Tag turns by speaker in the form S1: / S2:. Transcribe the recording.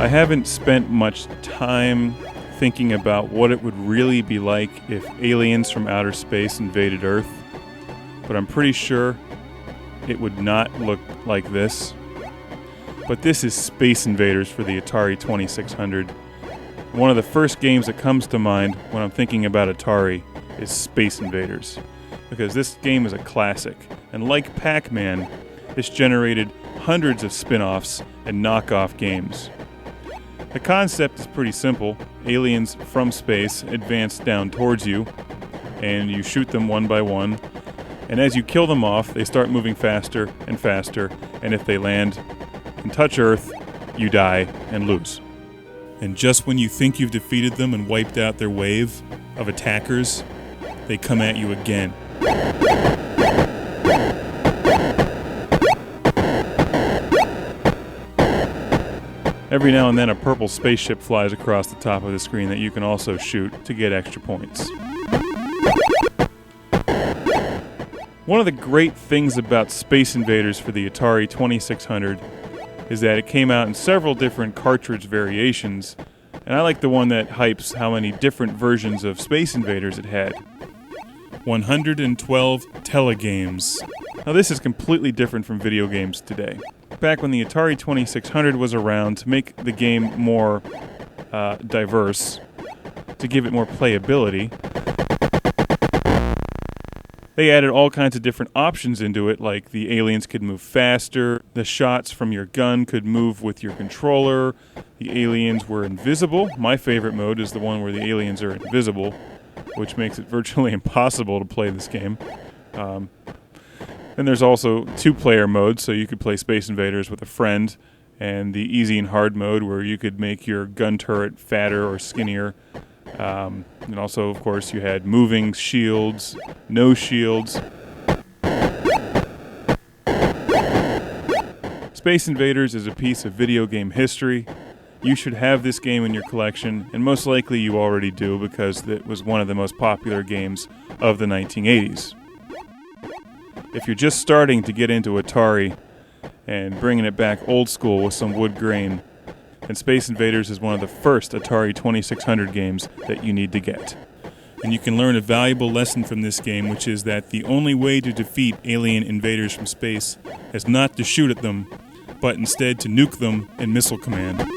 S1: I haven't spent much time thinking about what it would really be like if aliens from outer space invaded Earth, but I'm pretty sure it would not look like this. But this is Space Invaders for the Atari 2600. One of the first games that comes to mind when I'm thinking about Atari is Space Invaders, because this game is a classic, and like Pac-Man, this generated hundreds of spin-offs and knockoff games. The concept is pretty simple. Aliens from space advance down towards you, and you shoot them one by one, and as you kill them off, they start moving faster and faster, and if they land and touch Earth, you die and lose. And just when you think you've defeated them and wiped out their wave of attackers, they come at you again. Every now and then a purple spaceship flies across the top of the screen that you can also shoot to get extra points. One of the great things about Space Invaders for the Atari 2600 is that it came out in several different cartridge variations, and I like the one that hypes how many different versions of Space Invaders it had. 112 telegames. Now this is completely different from video games today. Back when the Atari 2600 was around, to make the game more diverse, to give it more playability, they added all kinds of different options into it, like the aliens could move faster, the shots from your gun could move with your controller, the aliens were invisible. My favorite mode is the one where the aliens are invisible, which makes it virtually impossible to play this game. And there's also two-player mode, so you could play Space Invaders with a friend, and the easy and hard mode where you could make your gun turret fatter or skinnier. And also, of course, you had moving shields, no shields. Space Invaders is a piece of video game history. You should have this game in your collection, and most likely you already do because it was one of the most popular games of the 1980s. If you're just starting to get into Atari and bringing it back old school with some wood grain, then Space Invaders is one of the first Atari 2600 games that you need to get. And you can learn a valuable lesson from this game, which is that the only way to defeat alien invaders from space is not to shoot at them, but instead to nuke them in Missile Command.